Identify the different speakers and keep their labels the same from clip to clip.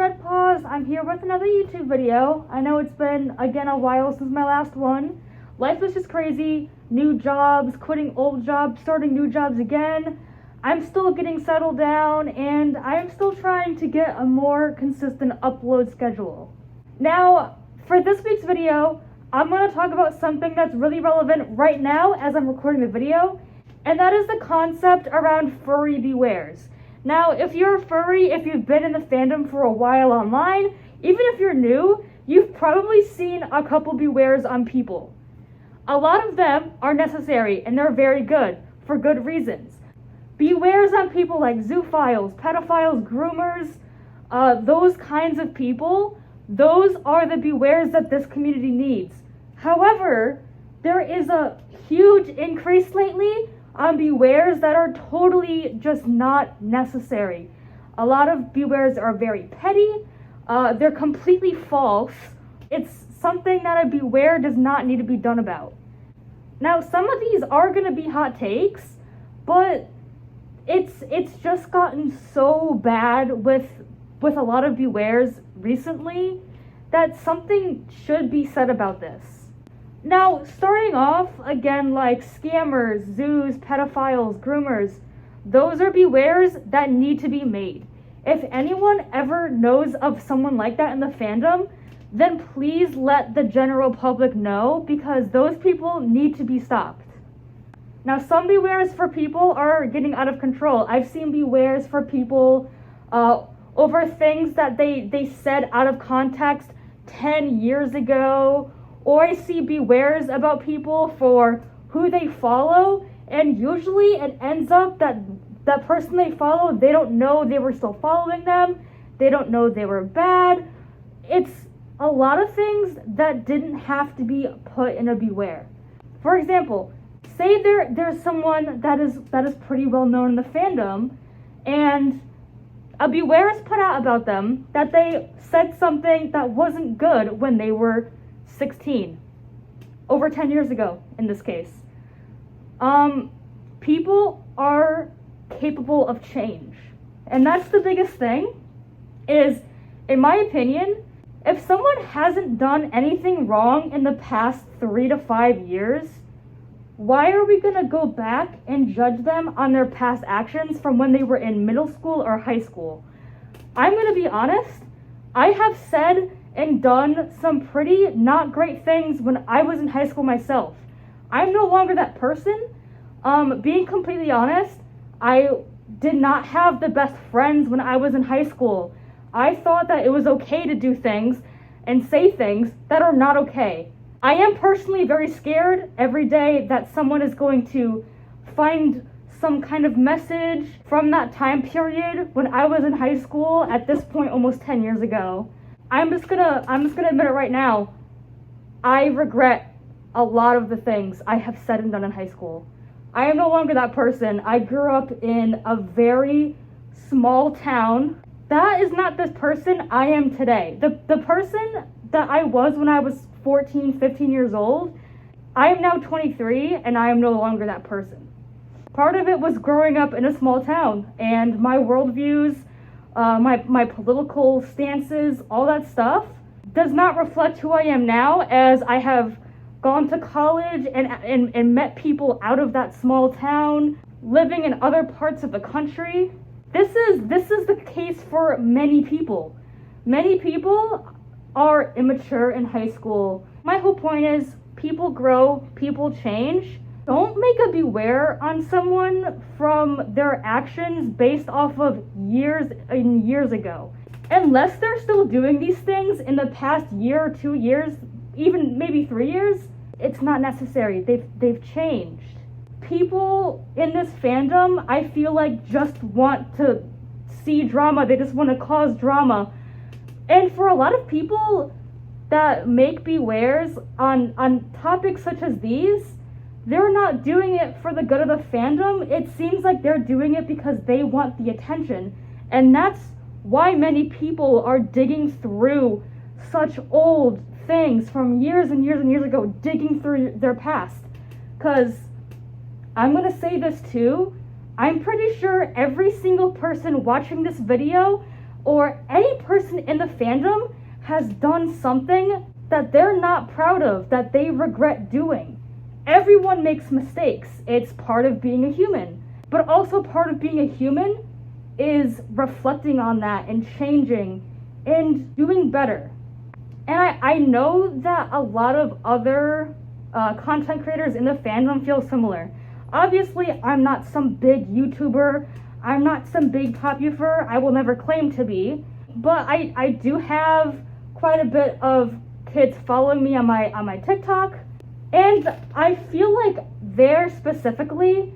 Speaker 1: Red Paws. I'm here with another YouTube video. I know it's been, again, a while since my last one. Life is just crazy. New jobs, quitting old jobs, starting new jobs again. I'm still getting settled down, and I'm still trying to get a more consistent upload schedule. Now, for this week's video, I'm going to talk about something that's really relevant right now as I'm recording the video, and that is the concept around furry bewares. Now, if you're a furry, if you've been in the fandom for a while online, even if you're new, you've probably seen a couple bewares on people. A lot of them are necessary, and they're very good, for good reasons. Bewares on people like zoophiles, pedophiles, groomers, those kinds of people, those are the bewares that this community needs. However, there is a huge increase lately on bewares that are totally just not necessary. A lot of bewares are very petty, they're completely false. It's something that a beware does not need to be done about. Now, some of these are going to be hot takes, but it's just gotten so bad with a lot of bewares recently that something should be said about this. Now, starting off, again, like scammers, zoos, pedophiles, groomers, those are bewares that need to be made. If anyone ever knows of someone like that in the fandom, then please let the general public know, because those people need to be stopped. Now, some bewares for people are getting out of control. I've seen bewares for people over things that they said out of context 10 years ago, or I see bewares about people for who they follow, and usually it ends up that that person they follow, they don't know they were still following them, they don't know they were bad. It's a lot of things that didn't have to be put in a beware. For example, say there's someone that is pretty well known in the fandom, and a beware is put out about them that they said something that wasn't good when they were 16, over 10 years ago in this case. People are capable of change, and that's the biggest thing. Is, in my opinion, if someone hasn't done anything wrong in the past 3 to 5 years, why are we gonna go back and judge them on their past actions from when they were in middle school or high school? I'm gonna be honest, I have said and done some pretty not great things when I was in high school myself. I'm no longer that person. Being completely honest, I did not have the best friends when I was in high school. I thought that it was okay to do things and say things that are not okay. I am personally very scared every day that someone is going to find some kind of message from that time period when I was in high school, at this point almost 10 years ago. I'm just gonna admit it right now. I regret a lot of the things I have said and done in high school. I am no longer that person. I grew up in a very small town. That is not the person I am today. The person that I was when I was 14, 15 years old, I am now 23, and I am no longer that person. Part of it was growing up in a small town, and my worldviews, my political stances, all that stuff does not reflect who I am now, as I have gone to college and met people out of that small town, living in other parts of the country. This is the case for many people. Many people are immature in high school. My whole point is, people grow, people change. Don't make a beware on someone from their actions based off of years and years ago. Unless they're still doing these things in the past year or 2 years, even maybe 3 years, it's not necessary. They've changed. People in this fandom, I feel like, just want to see drama. They just want to cause drama. And for a lot of people that make bewares on topics such as these, they're not doing it for the good of the fandom. It seems like they're doing it because they want the attention. And that's why many people are digging through such old things from years and years and years ago, digging through their past. Because I'm going to say this too, I'm pretty sure every single person watching this video or any person in the fandom has done something that they're not proud of, that they regret doing. Everyone makes mistakes. It's part of being a human. But also part of being a human is reflecting on that and changing and doing better. And I know that a lot of other content creators in the fandom feel similar. Obviously, I'm not some big YouTuber. I'm not some big popular. I will never claim to be. But I do have quite a bit of kids following me on my TikTok. And I feel like there specifically,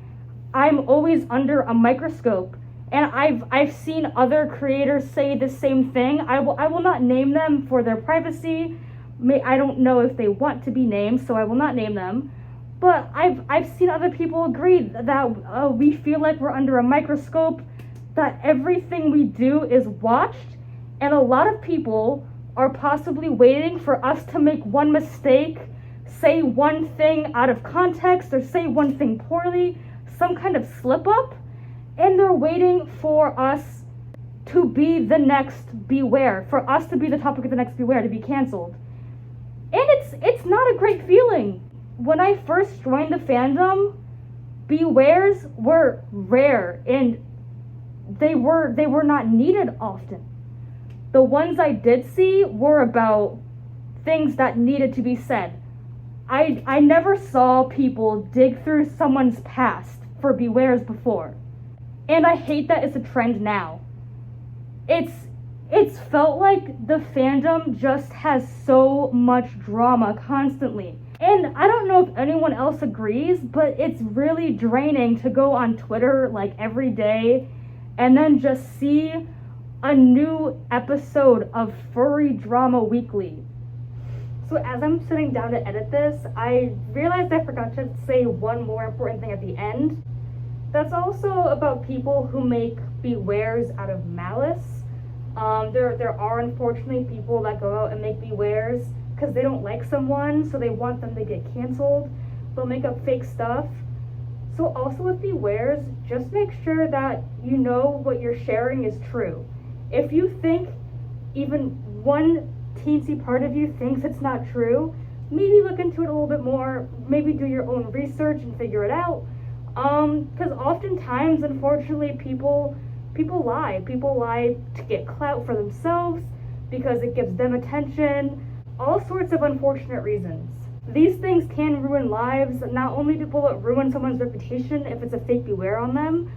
Speaker 1: I'm always under a microscope. And I've seen other creators say the same thing. I will not name them for their privacy. I don't know if they want to be named, so I will not name them. But I've seen other people agree that we feel like we're under a microscope, that everything we do is watched, and a lot of people are possibly waiting for us to make one mistake, say one thing out of context, or say one thing poorly, some kind of slip up, and they're waiting for us to be the next Beware, for us to be the topic of the next Beware, to be canceled. And it's not a great feeling. When I first joined the fandom, Bewares were rare and they were not needed often. The ones I did see were about things that needed to be said. I never saw people dig through someone's past for Bewares before. And I hate that it's a trend now. It's felt like the fandom just has so much drama constantly. And I don't know if anyone else agrees, but it's really draining to go on Twitter like every day and then just see a new episode of Furry Drama Weekly. So as I'm sitting down to edit this, I realized I forgot to say one more important thing at the end. That's also about people who make Bewares out of malice. There are unfortunately people that go out and make Bewares because they don't like someone, so they want them to get canceled. They'll make up fake stuff. So also with Bewares, just make sure that you know what you're sharing is true. If you think even one teensy part of you thinks it's not true, maybe look into it a little bit more, maybe do your own research and figure it out. Because oftentimes, unfortunately, people lie. People lie to get clout for themselves, because it gives them attention, all sorts of unfortunate reasons. These things can ruin lives. Not only will it ruin someone's reputation if it's a fake Beware on them,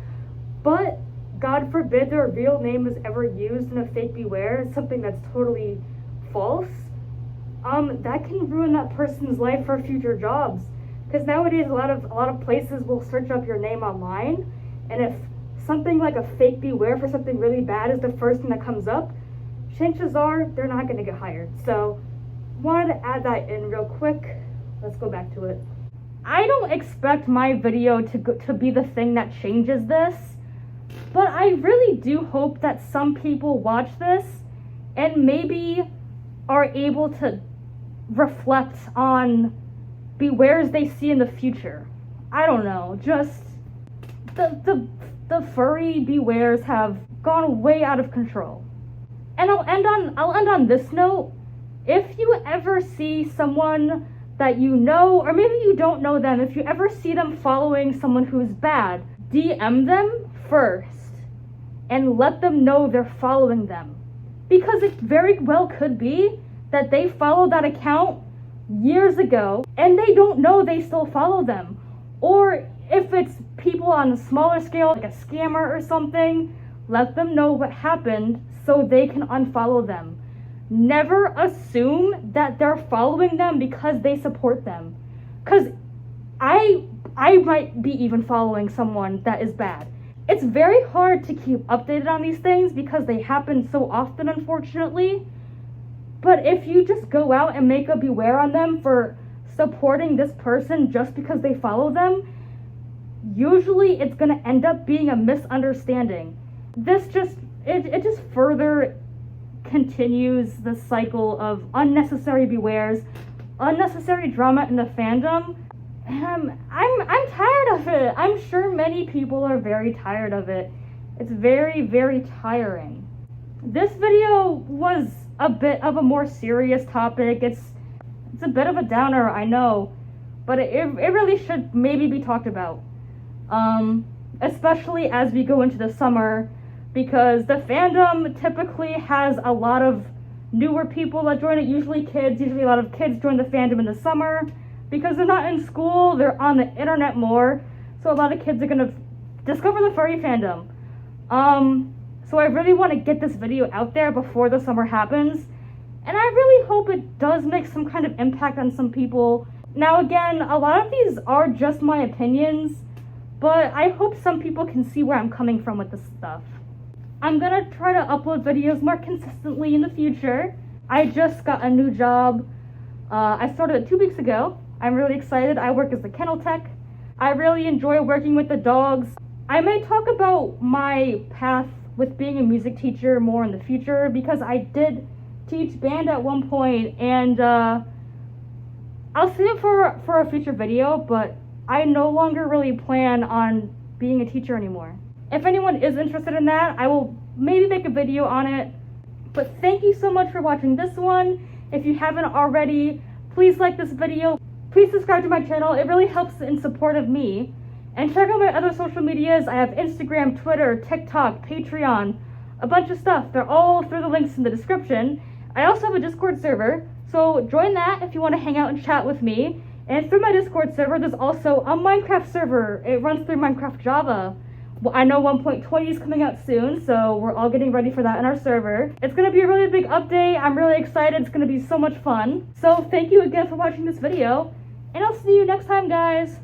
Speaker 1: but God forbid their real name is ever used in a fake Beware, something that's totally false. That can ruin that person's life for future jobs. Because nowadays a lot of places will search up your name online, and if something like a fake Beware for something really bad is the first thing that comes up, chances are they're not going to get hired. So wanted to add that in real quick. Let's go back to it. I don't expect my video to be the thing that changes this, but I really do hope that some people watch this and maybe are able to reflect on Bewares they see in the future. I don't know, just the furry Bewares have gone way out of control. And I'll end on this note. If you ever see someone that you know, or maybe you don't know them, if you ever see them following someone who's bad, DM them first and let them know they're following them. Because it very well could be that they followed that account years ago and they don't know they still follow them. Or if it's people on a smaller scale, like a scammer or something, let them know what happened so they can unfollow them. Never assume that they're following them because they support them. Because I might be even following someone that is bad. It's very hard to keep updated on these things because they happen so often, unfortunately. But if you just go out and make a Beware on them for supporting this person just because they follow them, usually it's going to end up being a misunderstanding. This just further continues the cycle of unnecessary Bewares, unnecessary drama in the fandom. I'm tired of it. I'm sure many people are very tired of it. It's very, very tiring. this video was a bit of a more serious topic. It's a bit of a downer, I know, but it really should maybe be talked about. Especially as we go into the summer, because the fandom typically has a lot of newer people that join it, usually a lot of kids join the fandom in the summer, because they're not in school, they're on the internet more, so a lot of kids are gonna discover the furry fandom. So I really want to get this video out there before the summer happens, and I really hope it does make some kind of impact on some people. Now again, a lot of these are just my opinions, but I hope some people can see where I'm coming from with this stuff. I'm gonna try to upload videos more consistently in the future. I just got a new job. I started it 2 weeks ago. I'm really excited. I work as a kennel tech. I really enjoy working with the dogs. I may talk about my path with being a music teacher more in the future, because I did teach band at one point, and I'll save it for a future video, but I no longer really plan on being a teacher anymore. If anyone is interested in that, I will maybe make a video on it. But thank you so much for watching this one. If you haven't already, please like this video. Please subscribe to my channel. It really helps in support of me. And check out my other social medias. I have Instagram, Twitter, TikTok, Patreon, a bunch of stuff. They're all through the links in the description. I also have a Discord server, so join that if you want to hang out and chat with me. And through my Discord server, there's also a Minecraft server. It runs through Minecraft Java. Well, I know 1.20 is coming out soon, so we're all getting ready for that in our server. It's going to be a really big update. I'm really excited. It's going to be so much fun. So thank you again for watching this video, and I'll see you next time, guys.